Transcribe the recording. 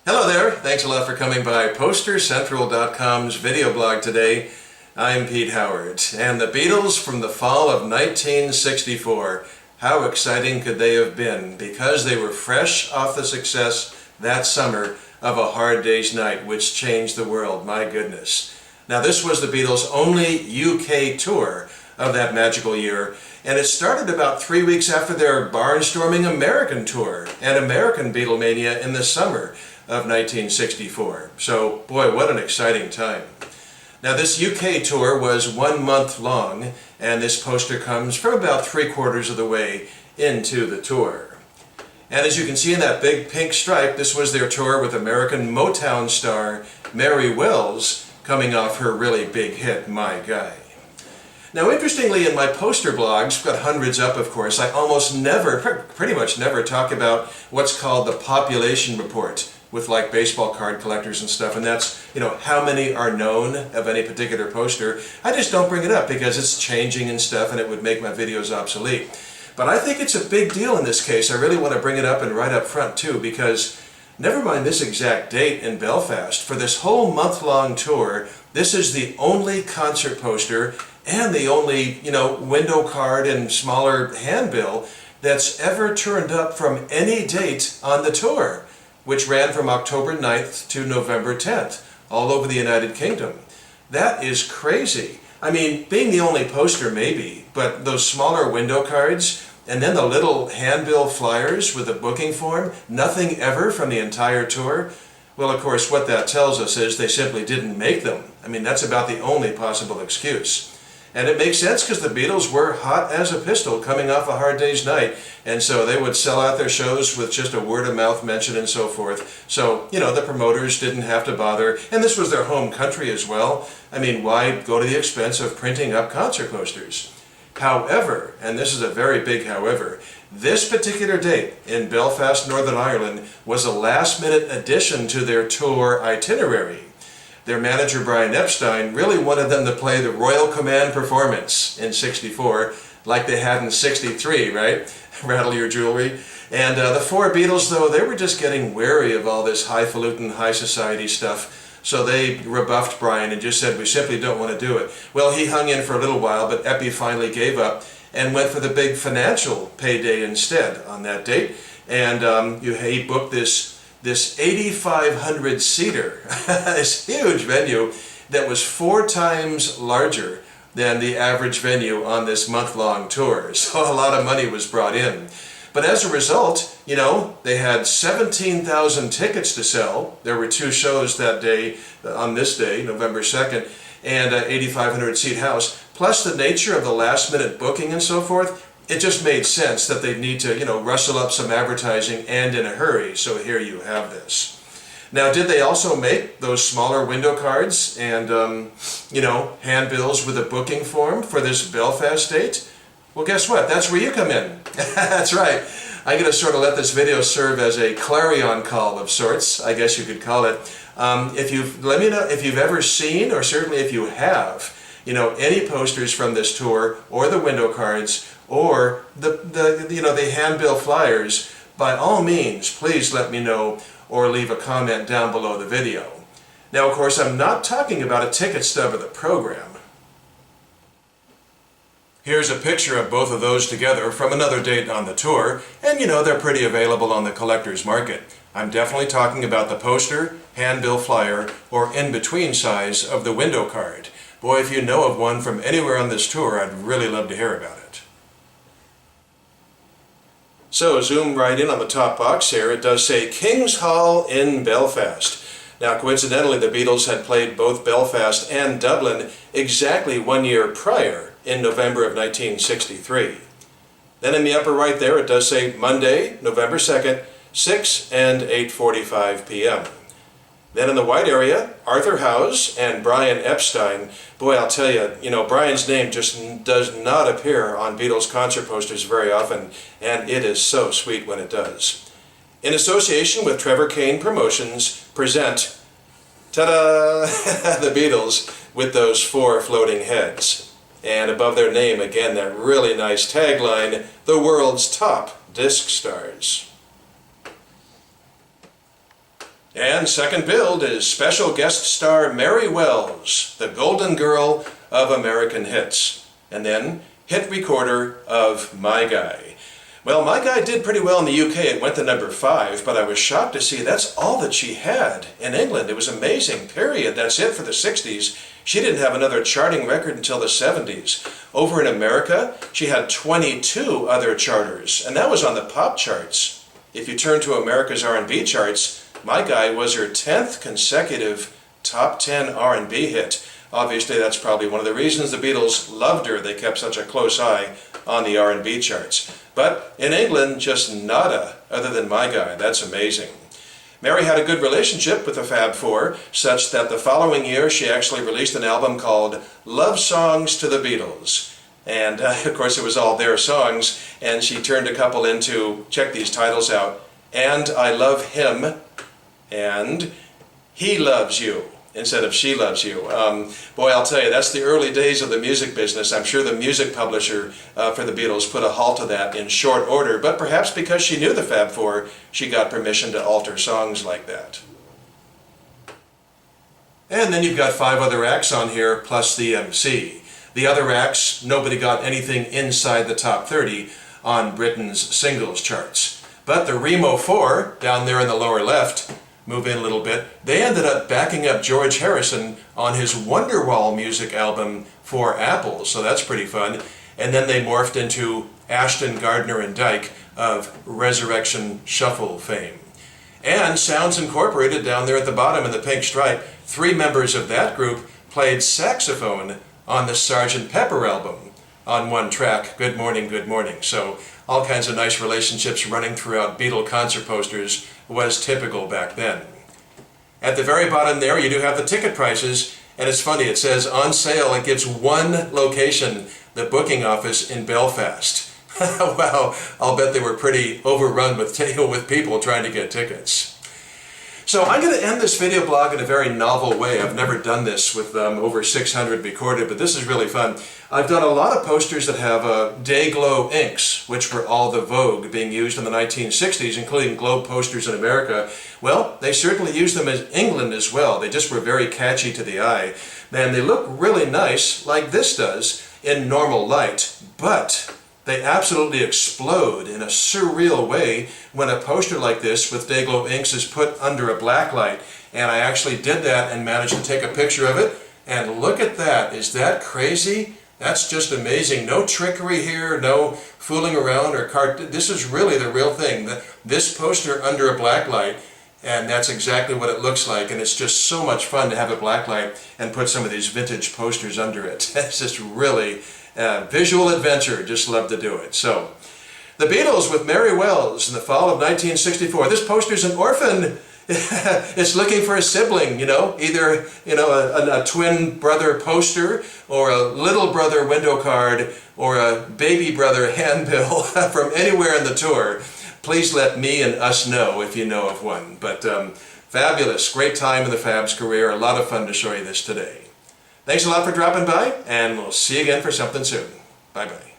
Hello there, thanks a lot for coming by PosterCentral.com's video blog today. I'm Pete Howard, and the Beatles from the fall of 1964. How exciting could they have been, because they were fresh off the success that summer of A Hard Day's Night, which changed the world, my goodness. Now this was the Beatles' only UK tour of that magical year, and it started about 3 weeks after their barnstorming American tour and American Beatlemania in the summer of 1964. So, boy, what an exciting time. Now this UK tour was 1 month long, and this poster comes from about 3/4 of the way into the tour. And as you can see in that big pink stripe, this was their tour with American Motown star Mary Wells, coming off her really big hit, My Guy. Now interestingly, in my poster blogs, I've got hundreds up of course, I almost never, pretty much never talk about what's called the population report with like baseball card collectors and stuff, and that's, how many are known of any particular poster. I just don't bring it up because it's changing and stuff and it would make my videos obsolete. But I think it's a big deal in this case. I really want to bring it up and right up front too, because never mind this exact date in Belfast, for this whole month-long tour, this is the only concert poster and the only, window card and smaller handbill that's ever turned up from any date on the tour, which ran from October 9th to November 10th, all over the United Kingdom. That is crazy. I mean, being the only poster maybe, but those smaller window cards, and then the little handbill flyers with the booking form, nothing ever from the entire tour. Well, of course, what that tells us is they simply didn't make them. I mean, that's about the only possible excuse. And it makes sense because the Beatles were hot as a pistol coming off A Hard Day's Night, and so they would sell out their shows with just a word-of-mouth mention and so forth. So, the promoters didn't have to bother, and this was their home country as well. I mean, why go to the expense of printing up concert posters? However, and this is a very big however, this particular date in Belfast, Northern Ireland was a last-minute addition to their tour itinerary. Their manager, Brian Epstein, really wanted them to play the Royal Command performance in '64, like they had in '63, right? Rattle your jewelry. And the four Beatles, though, they were just getting wary of all this highfalutin, high society stuff. So they rebuffed Brian and just said, we simply don't want to do it. Well, he hung in for a little while, but Eppie finally gave up and went for the big financial payday instead on that date. And he booked this 8,500-seater, this huge venue that was 4 times larger than the average venue on this month-long tour. So a lot of money was brought in. But as a result, they had 17,000 tickets to sell. There were 2 shows that day, on this day, November 2nd, and an 8,500-seat house. Plus the nature of the last-minute booking and so forth, it just made sense that they'd need to, rustle up some advertising and in a hurry. So here you have this. Now, did they also make those smaller window cards and, handbills with a booking form for this Belfast date? Well, guess what? That's where you come in. That's right. I'm going to sort of let this video serve as a clarion call of sorts, I guess you could call it. Let me know if you've ever seen, or certainly if you have, any posters from this tour, or the window cards, or the handbill flyers. By all means, please let me know or leave a comment down below the video. Now, of course, I'm not talking about a ticket stub of the program. Here's a picture of both of those together from another date on the tour, and they're pretty available on the collector's market. I'm definitely talking about the poster, handbill flyer, or in-between size of the window card. Boy, if you know of one from anywhere on this tour, I'd really love to hear about it. So zoom right in on the top box here. It does say King's Hall in Belfast. Now coincidentally, the Beatles had played both Belfast and Dublin exactly 1 year prior in November of 1963. Then in the upper right there it does say Monday, November 2nd, 6 and 8:45 p.m. Then in the white area, Arthur Howes and Brian Epstein. Boy, I'll tell you, Brian's name just does not appear on Beatles concert posters very often, and it is so sweet when it does. In association with Trevor Kane Promotions, present, ta-da, the Beatles with those 4 floating heads. And above their name, again, that really nice tagline, the world's top disc stars. And second build is special guest star Mary Wells, the golden girl of American hits. And then hit recorder of My Guy. Well, My Guy did pretty well in the UK. It went to number 5, but I was shocked to see that's all that she had in England. It was amazing, period. That's it for the 60s. She didn't have another charting record until the 70s. Over in America, she had 22 other charters, and that was on the pop charts. If you turn to America's R&B charts, My Guy was her 10th consecutive top 10 R&B hit. Obviously, that's probably one of the reasons the Beatles loved her. They kept such a close eye on the R&B charts. But in England, just nada other than My Guy. That's amazing. Mary had a good relationship with the Fab Four, such that the following year she actually released an album called Love Songs to the Beatles. And of course it was all their songs, and she turned a couple into, check these titles out, And I Love Him, and He Loves You, instead of She Loves You. Boy, I'll tell you, that's the early days of the music business. I'm sure the music publisher for the Beatles put a halt to that in short order, but perhaps because she knew the Fab Four, she got permission to alter songs like that. And then you've got 5 other acts on here, plus the MC. The other acts, nobody got anything inside the top 30 on Britain's singles charts. But the Remo 4, down there in the lower left, move in a little bit, they ended up backing up George Harrison on his Wonderwall music album for Apple, so that's pretty fun. And then they morphed into Ashton, Gardner, and Dyke of Resurrection Shuffle fame. And Sounds Incorporated, down there at the bottom in the pink stripe, 3 members of that group played saxophone on the Sgt. Pepper album on one track, Good Morning, Good Morning. So all kinds of nice relationships running throughout Beatle concert posters was typical back then. At the very bottom there you do have the ticket prices, and it's funny, it says on sale. It gives one location, the booking office in Belfast. Wow, I'll bet they were pretty overrun with people trying to get tickets. So I'm going to end this video blog in a very novel way. I've never done this with over 600 recorded, but this is really fun. I've done a lot of posters that have day glow inks, which were all the vogue being used in the 1960s, including globe posters in America. Well, they certainly used them in England as well. They just were very catchy to the eye. And they look really nice, like this does, in normal light, but they absolutely explode in a surreal way when a poster like this with Dayglow inks is put under a black light. And I actually did that and managed to take a picture of it. And look at that. Is that crazy? That's just amazing. No trickery here, no fooling around or this is really the real thing. This poster under a black light, and that's exactly what it looks like. And it's just so much fun to have a black light and put some of these vintage posters under it. It's just really visual adventure. Just love to do it. So, the Beatles with Mary Wells in the fall of 1964. This poster's an orphan. It's looking for a sibling, either a twin brother poster, or a little brother window card, or a baby brother handbill from anywhere in the tour. Please let me and us know if you know of one. But fabulous, great time in the Fab's career. A lot of fun to show you this today. Thanks a lot for dropping by, and we'll see you again for something soon. Bye-bye.